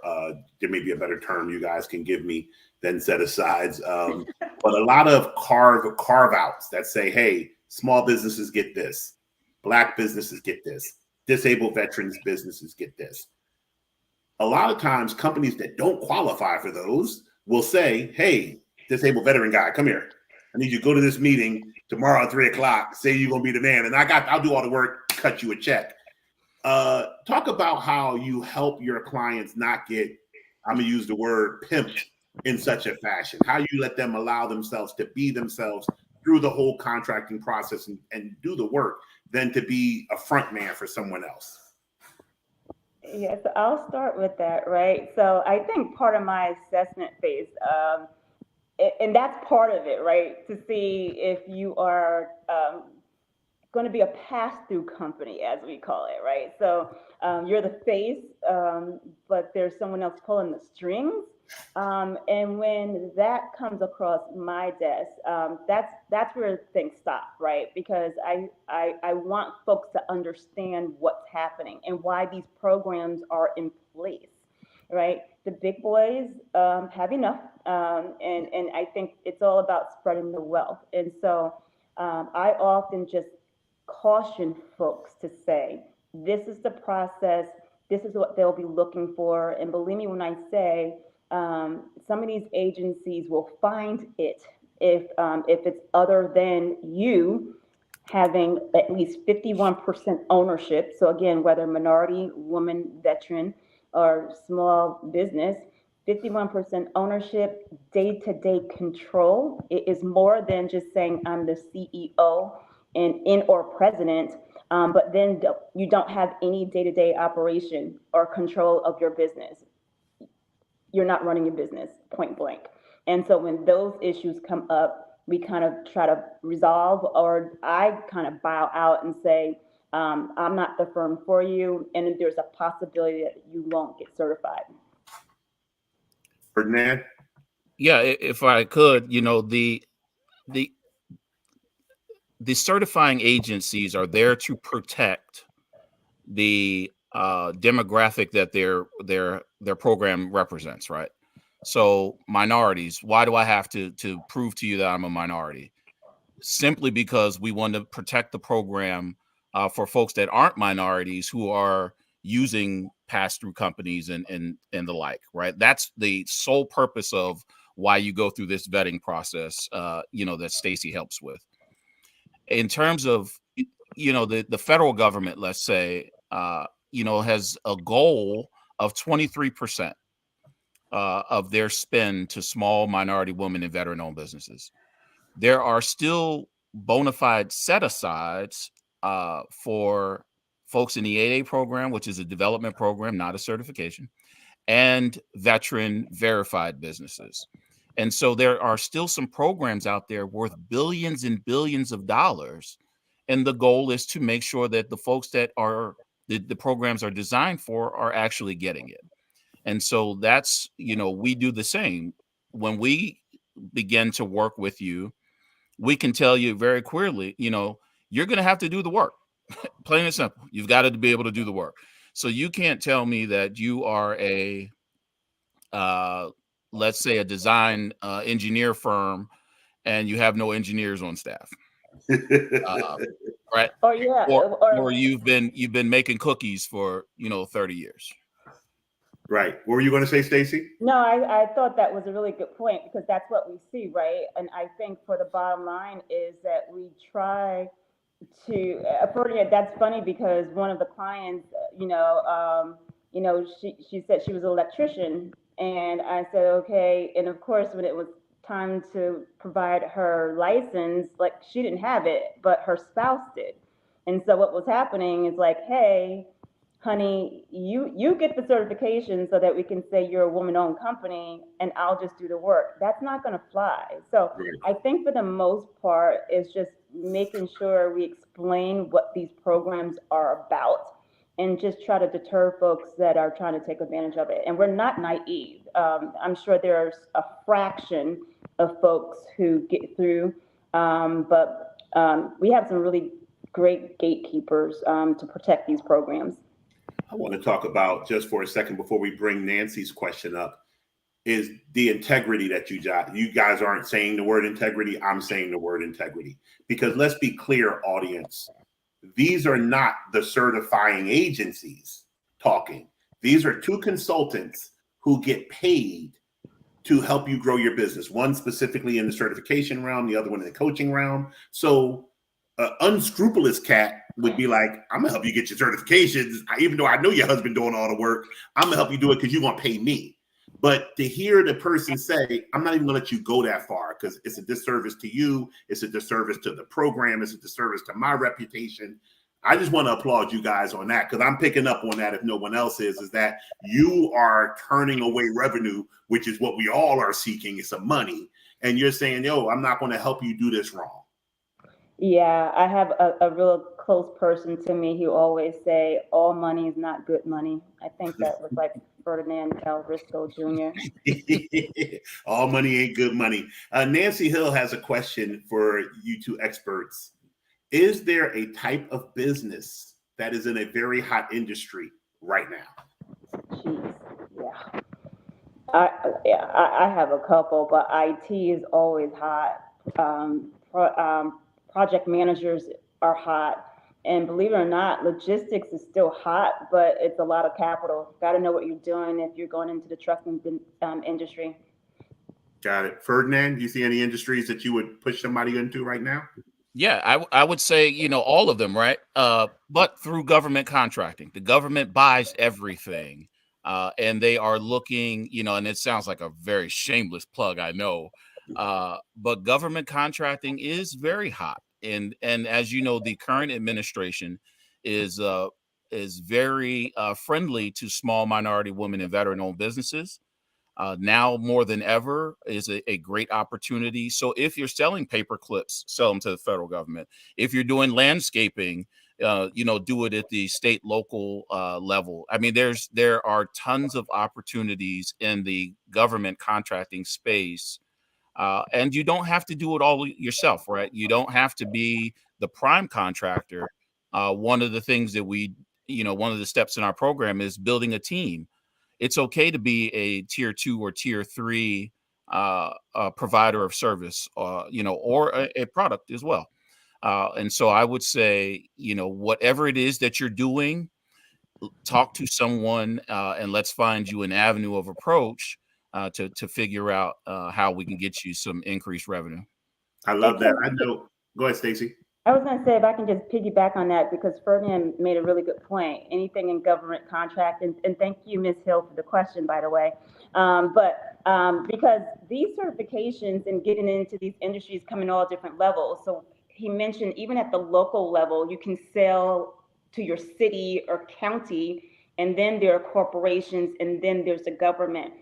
there may be a better term you guys can give me than set asides, but a lot of carve outs that say, hey, small businesses get this, Black businesses get this, disabled veterans businesses get this. A lot of times companies that don't qualify for those will say, hey, disabled veteran guy, come here. I need you to go to this meeting tomorrow at 3:00. Say you're gonna be the man, and I'll do all the work, cut you a check. Talk about how you help your clients not get, I'm gonna use the word pimped in such a fashion. How you let them allow themselves to be themselves through the whole contracting process and do the work than to be a front man for someone else. Yes, I'll start with that, right? So I think part of my assessment phase, and that's part of it, right? To see if you are going to be a pass-through company, as we call it, right? So you're the face, but there's someone else pulling the strings. And when that comes across my desk, that's where things stop, right? Because I want folks to understand what's happening and why these programs are in place, right? The big boys have enough, and I think it's all about spreading the wealth. And so I often just caution folks to say, this is the process, this is what they'll be looking for. And believe me when I say, some of these agencies will find it if it's other than you having at least 51% ownership. So again, whether minority, woman, veteran, or small business, 51% ownership, day-to-day control. It is more than just saying I'm the CEO and or president, but then you don't have any day-to-day operation or control of your business. You're not running your business, point blank. And so when those issues come up, we kind of try to resolve, or I kind of bow out and say, I'm not the firm for you, and there's a possibility that you won't get certified. Ferdinand? Yeah, if I could, you know, the certifying agencies are there to protect the demographic that their program represents, right? So minorities, why do I have to prove to you that I'm a minority? Simply because we want to protect the program for folks that aren't minorities who are using pass-through companies and the like, right? That's the sole purpose of why you go through this vetting process, that Stacy helps with. In terms of, the federal government, let's say, has a goal of 23% of their spend to small minority women and veteran-owned businesses. There are still bona fide set-asides for folks in the 8A program, which is a development program, not a certification, and veteran verified businesses. And so there are still some programs out there worth billions and billions of dollars. And the goal is to make sure that the folks that the programs are designed for are actually getting it. And so that's, we do the same. When we begin to work with you, we can tell you very clearly, you're going to have to do the work. Plain and simple. You've got to be able to do the work. So you can't tell me that you are a, let's say, a design engineer firm and you have no engineers on staff. Right. Oh yeah. Or you've been making cookies for 30 years. Right. What were you going to say, Stacy? No, I thought that was a really good point, because that's what we see, right? And I think for the bottom line is that we try to, that's funny, because one of the clients, she said she was an electrician, and I said, okay. And of course, when it was time to provide her license, like, she didn't have it, but her spouse did. And so what was happening is like, hey, honey, you get the certification so that we can say you're a woman-owned company, and I'll just do the work. That's not going to fly. So I think for the most part, it's just making sure we explain what these programs are about, and just try to deter folks that are trying to take advantage of it. And we're not naive. I'm sure there's a fraction of folks who get through. But we have some really great gatekeepers to protect these programs. I want to talk about just for a second before we bring Nancy's question up is the integrity that you guys aren't saying the word integrity. I'm saying the word integrity because let's be clear, audience. These are not the certifying agencies talking. These are two consultants who get paid to help you grow your business. One specifically in the certification realm, the other one in the coaching realm. So an unscrupulous cat would be like, I'm gonna help you get your certifications. Even though I know your husband doing all the work, I'm gonna help you do it because you're gonna pay me. But to hear the person say, I'm not even gonna let you go that far because it's a disservice to you, it's a disservice to the program, it's a disservice to my reputation. I just want to applaud you guys on that because I'm picking up on that if no one else is that you are turning away revenue, which is what we all are seeking. It's some money. And you're saying, yo, I'm not going to help you do this wrong. Yeah, I have a real close person to me who always say, all money is not good money. I think that was like Ferdinand L. Risco Jr. All money ain't good money. Nancy Hill has a question for you two experts. Is there a type of business that is in a very hot industry right now? Jeez, yeah. I have a couple, but IT is always hot. Project managers are hot. And believe it or not, logistics is still hot, but it's a lot of capital. Got to know what you're doing if you're going into the trucking industry. Got it. Ferdinand, do you see any industries that you would push somebody into right now? Yeah, I would say, you know, all of them, right? But through government contracting, the government buys everything. And they are looking, you know, and it sounds like a very shameless plug, I know. But government contracting is very hot. And as you know, the current administration is very friendly to small minority women and veteran-owned businesses. Now more than ever is a great opportunity. So if you're selling paper clips, sell them to the federal government. If you're doing landscaping, you know, do it at the state, local level. I mean, there are tons of opportunities in the government contracting space. And you don't have to do it all yourself, right? You don't have to be the prime contractor. One of the things that one of the steps in our program is building a team. It's okay to be a tier 2 or tier 3 provider of service, or a product as well. And so I would say, you know, whatever it is that you're doing, talk to someone and let's find you an avenue of approach to figure out how we can get you some increased revenue. I love that. I know. Go ahead, Stacey. I was going to say, if I can just piggyback on that, because Ferdinand made a really good point. Anything in government contract, and thank you, Ms. Hill, for the question, by the way. Because these certifications and getting into these industries come in all different levels. So he mentioned even at the local level, you can sell to your city or county, and then there are corporations, and then there's the government.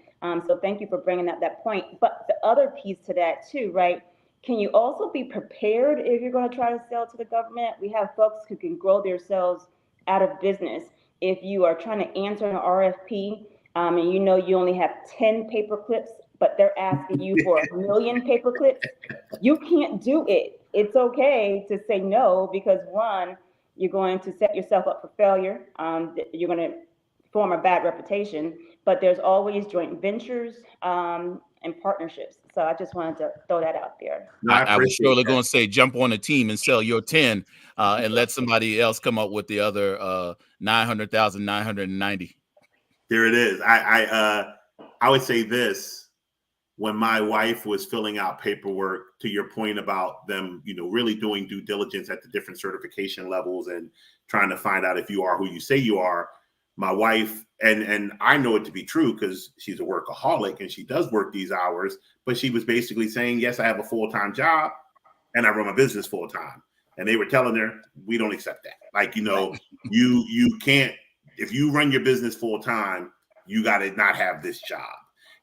So thank you for bringing up that point. But the other piece to that too, right? Can you also be prepared if you're going to try to sell to the government? We have folks who can grow themselves out of business. If you are trying to answer an RFP and you know you only have 10 paper clips, but they're asking you for 1 million paper clips, you can't do it. It's okay to say no because one, you're going to set yourself up for failure. You're going to form a bad reputation, but there's always joint ventures and partnerships. So I just wanted to throw that out there. I was surely going to say, jump on a team and sell your 10 and let somebody else come up with the other 900,990. There it is. I would say this, when my wife was filling out paperwork, to your point about them, you know, really doing due diligence at the different certification levels and trying to find out if you are who you say you are, my wife, and I know it to be true because she's a workaholic and she does work these hours, but she was basically saying, yes, I have a full-time job and I run my business full-time. And they were telling her, we don't accept that. Like, you know, you can't, if you run your business full-time, you got to not have this job.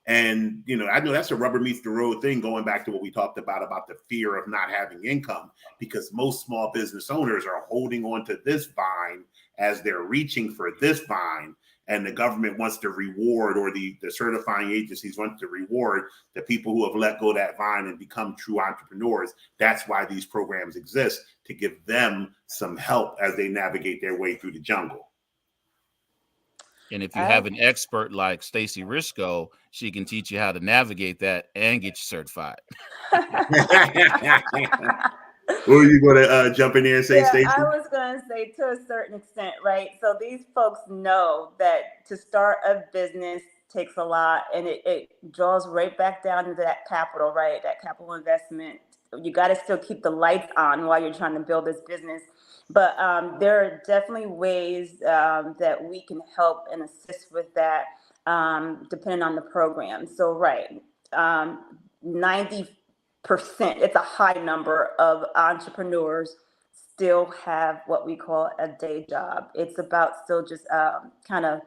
And, you know, I know that's a rubber meets the road thing, going back to what we talked about the fear of not having income, because most small business owners are holding on to this vine as they're reaching for this vine. and the government wants to reward, or the certifying agencies want to reward the people who have let go of that vine and become true entrepreneurs. That's why these programs exist, to give them some help as they navigate their way through the jungle. And if you have an expert like Stacey Risco, she can teach you how to navigate that and get you certified. What are you going to jump in there and say, Yeah, Stacey? I was going to say, to a certain extent, right? So these folks know that to start a business takes a lot, and it draws right back down into that capital, right? That capital investment. You got to still keep the lights on while you're trying to build this business. But there are definitely ways that we can help and assist with that, depending on the program. So, right, 90%, it's a high number of entrepreneurs still have what we call a day job. It's about still just kind of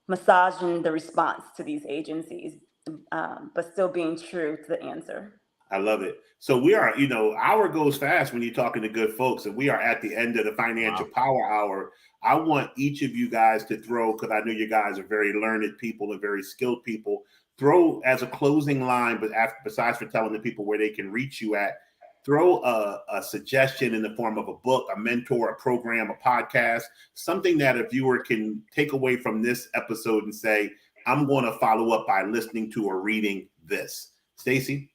massaging the response to these agencies, but still being true to the answer. I love it. So we are, hour goes fast when you're talking to good folks, and we are at the end of the Financial Power Hour. I want each of you guys to throw, because I know you guys are very learned people and very skilled people, throw as a closing line, but besides for telling the people where they can reach you at, throw a suggestion in the form of a book, a mentor, a program, a podcast, something that a viewer can take away from this episode and say, I'm going to follow up by listening to or reading this. Stacey?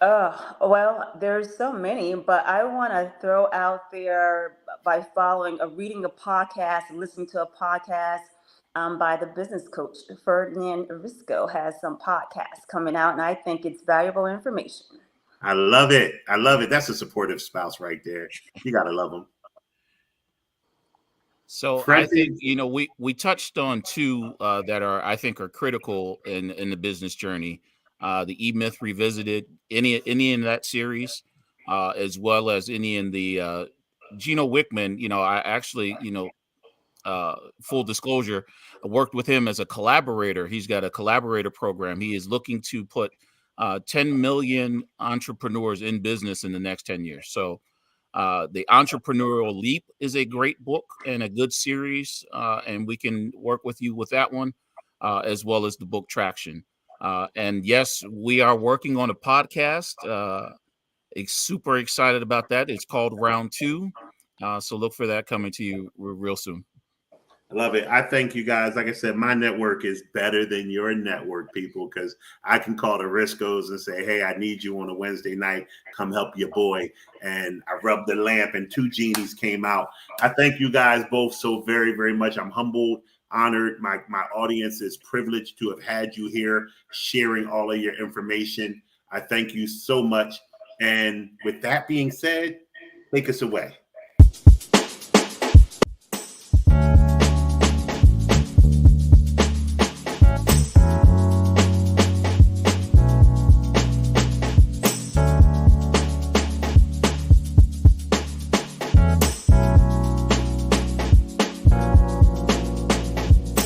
Well, there's so many, but I want to throw out there by reading a podcast, listening to a podcast by the business coach. Ferdinand Risco has some podcasts coming out, and I think it's valuable information. I love it. I love it. That's a supportive spouse right there. You got to love them. So I think, we touched on two that I think are critical in the business journey. The E-Myth Revisited, any in that series, as well as any in the Gino Wickman. I actually, full disclosure, I worked with him as a collaborator. He's got a collaborator program. He is looking to put 10 million entrepreneurs in business in the next 10 years. So The Entrepreneurial Leap is a great book and a good series, and we can work with you with that one, as well as the book Traction. And yes, we are working on a podcast. Super excited about that. It's called Round Two. So look for that coming to you real soon. I love it. I thank you guys. Like I said, my network is better than your network, people, because I can call the Riscos and say, hey, I need you on a Wednesday night. Come help your boy. And I rubbed the lamp and 2 genies came out. I thank you guys both so very, very much. I'm humbled, honored. My audience is privileged to have had you here sharing all of your information. I thank you so much. And with that being said, take us away.